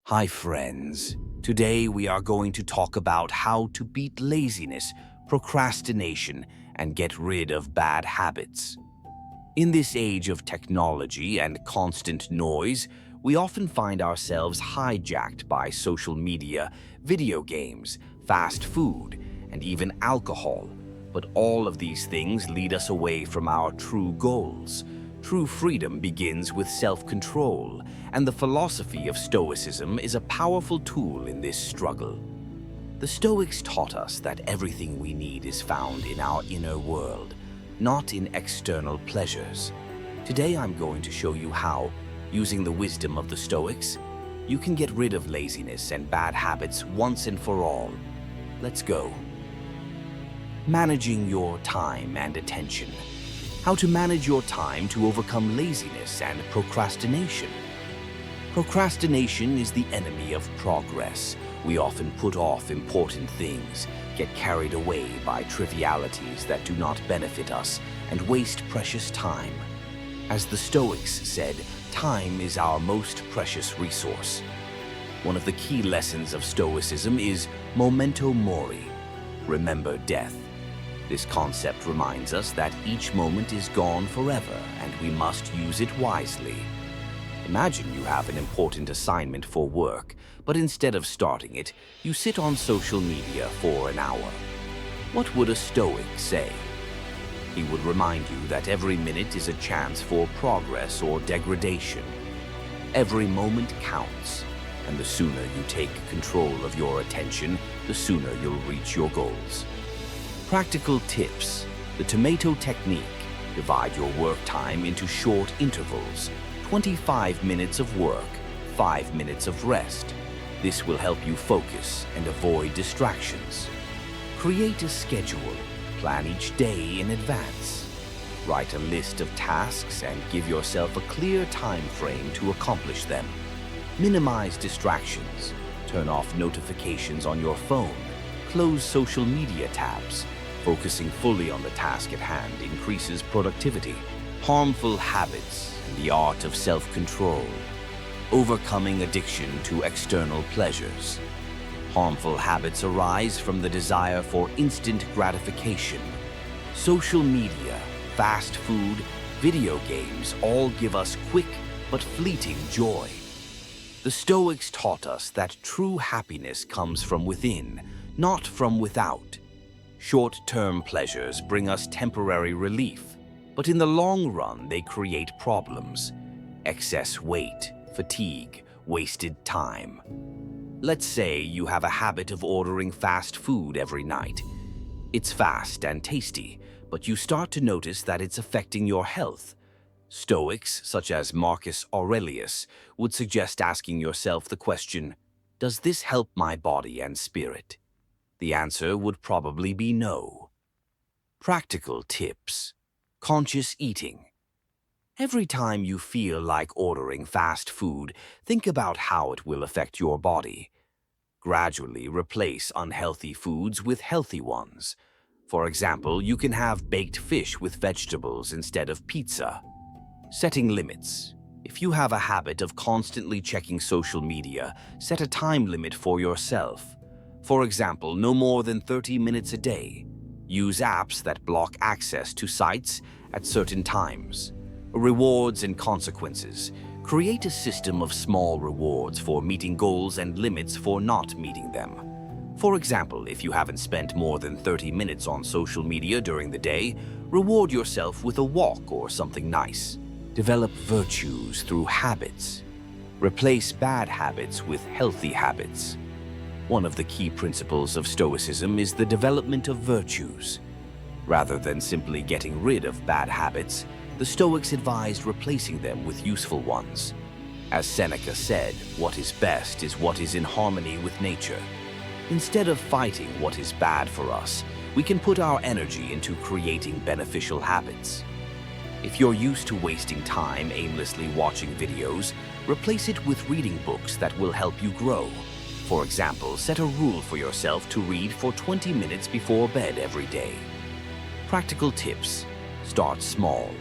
Hi friends, today we are going to talk about how to beat laziness, procrastination, and get rid of bad habits. In this age of technology and constant noise, we often find ourselves hijacked by social media, video games, fast food, and even alcohol. But all of these things lead us away from our true goals. True freedom begins with self-control, and the philosophy of Stoicism is a powerful tool in this struggle. The Stoics taught us that everything we need is found in our inner world, not in external pleasures. Today I'm going to show you how, using the wisdom of the Stoics, you can get rid of laziness and bad habits once and for all. Let's go. Managing your time and attention. How to manage your time to overcome laziness and procrastination. Procrastination is the enemy of progress. We often put off important things, get carried away by trivialities that do not benefit us, and waste precious time. As the Stoics said, time is our most precious resource. One of the key lessons of Stoicism is memento mori, remember death. This concept reminds us that each moment is gone forever and we must use it wisely. Imagine you have an important assignment for work, but instead of starting it, you sit on social media for an hour. What would a Stoic say? He would remind you that every minute is a chance for progress or degradation. Every moment counts, and the sooner you take control of your attention, the sooner you'll reach your goals. Practical tips. The tomato technique. Divide your work time into short intervals. 25 minutes of work, 5 minutes of rest. This will help you focus and avoid distractions. Create a schedule. Plan each day in advance. Write a list of tasks and give yourself a clear time frame to accomplish them. Minimize distractions. Turn off notifications on your phone. Close social media tabs. Focusing fully on the task at hand increases productivity. Harmful habits and the art of self-control. Overcoming addiction to external pleasures. Harmful habits arise from the desire for instant gratification. Social media, fast food, video games all give us quick but fleeting joy. The Stoics taught us that true happiness comes from within, not from without. Short-term pleasures bring us temporary relief, but in the long run they create problems. Excess weight, fatigue, wasted time. Let's say you have a habit of ordering fast food every night. It's fast and tasty, but you start to notice that it's affecting your health. Stoics, such as Marcus Aurelius, would suggest asking yourself the question, does this help my body and spirit? The answer would probably be no. Practical tips. Conscious eating. Every time you feel like ordering fast food, think about how it will affect your body. Gradually replace unhealthy foods with healthy ones. For example, you can have baked fish with vegetables instead of pizza. Setting limits. If you have a habit of constantly checking social media, set a time limit for yourself. For example, no more than 30 minutes a day. Use apps that block access to sites at certain times. Rewards and consequences. Create a system of small rewards for meeting goals and limits for not meeting them. For example, if you haven't spent more than 30 minutes on social media during the day, reward yourself with a walk or something nice. Develop virtues through habits. Replace bad habits with healthy habits. One of the key principles of Stoicism is the development of virtues. Rather than simply getting rid of bad habits, the Stoics advised replacing them with useful ones. As Seneca said, what is best is what is in harmony with nature. Instead of fighting what is bad for us, we can put our energy into creating beneficial habits. If you're used to wasting time aimlessly watching videos, replace it with reading books that will help you grow. For example, set a rule for yourself to read for 20 minutes before bed every day. Practical tips. Start small.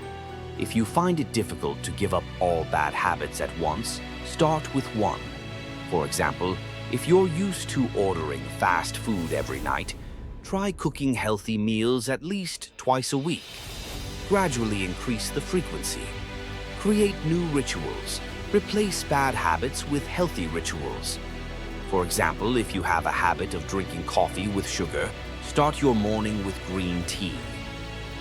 If you find it difficult to give up all bad habits at once, start with one. For example, if you're used to ordering fast food every night, try cooking healthy meals at least twice a week. Gradually increase the frequency. Create new rituals. Replace bad habits with healthy rituals. For example, if you have a habit of drinking coffee with sugar, start your morning with green tea.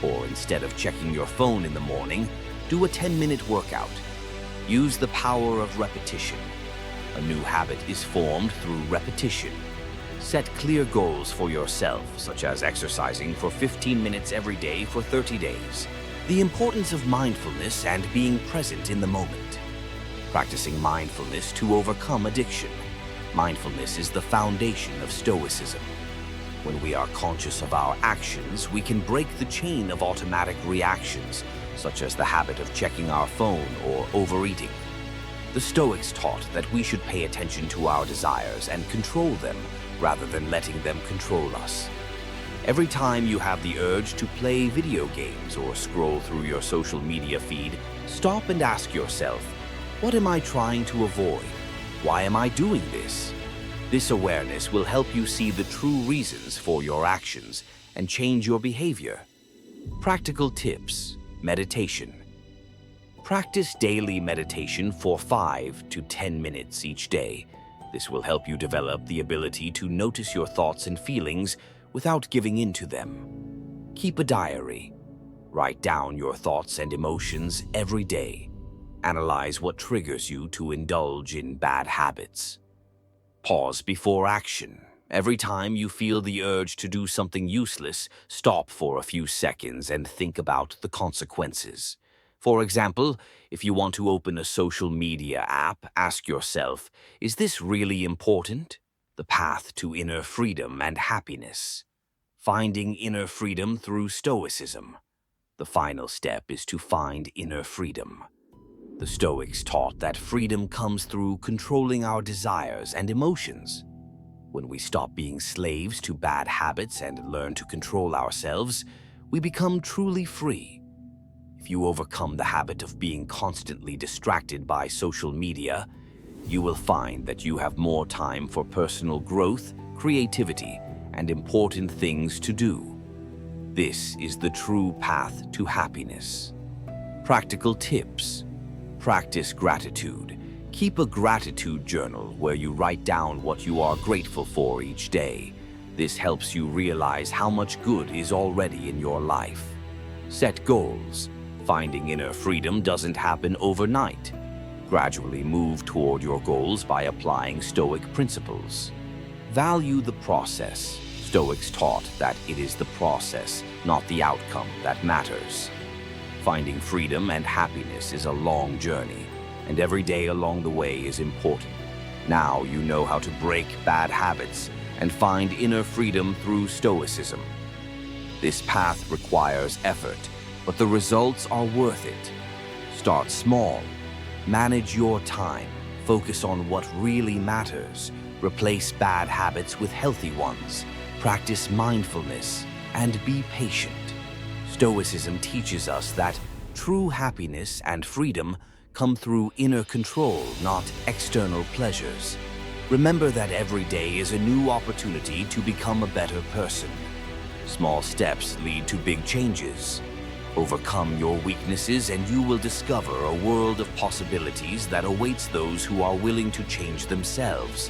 Or instead of checking your phone in the morning, do a 10-minute workout. Use the power of repetition. A new habit is formed through repetition. Set clear goals for yourself, such as exercising for 15 minutes every day for 30 days. The importance of mindfulness and being present in the moment. Practicing mindfulness to overcome addiction. Mindfulness is the foundation of Stoicism. When we are conscious of our actions, we can break the chain of automatic reactions, such as the habit of checking our phone or overeating. The Stoics taught that we should pay attention to our desires and control them, rather than letting them control us. Every time you have the urge to play video games or scroll through your social media feed, stop and ask yourself, what am I trying to avoid? Why am I doing this? This awareness will help you see the true reasons for your actions and change your behavior. Practical tips: meditation. Practice daily meditation for 5 to 10 minutes each day. This will help you develop the ability to notice your thoughts and feelings without giving in to them. Keep a diary. Write down your thoughts and emotions every day. Analyze what triggers you to indulge in bad habits. Pause before action. Every time you feel the urge to do something useless, stop for a few seconds and think about the consequences. For example, if you want to open a social media app, ask yourself, is this really important? The path to inner freedom and happiness. Finding inner freedom through Stoicism. The final step is to find inner freedom. The Stoics taught that freedom comes through controlling our desires and emotions. When we stop being slaves to bad habits and learn to control ourselves, we become truly free. If you overcome the habit of being constantly distracted by social media, you will find that you have more time for personal growth, creativity, and important things to do. This is the true path to happiness. Practical tips. Practice gratitude. Keep a gratitude journal where you write down what you are grateful for each day. This helps you realize how much good is already in your life. Set goals. Finding inner freedom doesn't happen overnight. Gradually move toward your goals by applying Stoic principles. Value the process. Stoics taught that it is the process, not the outcome, that matters. Finding freedom and happiness is a long journey, and every day along the way is important. Now you know how to break bad habits and find inner freedom through Stoicism. This path requires effort, but the results are worth it. Start small. Manage your time. Focus on what really matters. Replace bad habits with healthy ones. Practice mindfulness and be patient. Stoicism teaches us that true happiness and freedom come through inner control, not external pleasures. Remember that every day is a new opportunity to become a better person. Small steps lead to big changes. Overcome your weaknesses and you will discover a world of possibilities that awaits those who are willing to change themselves.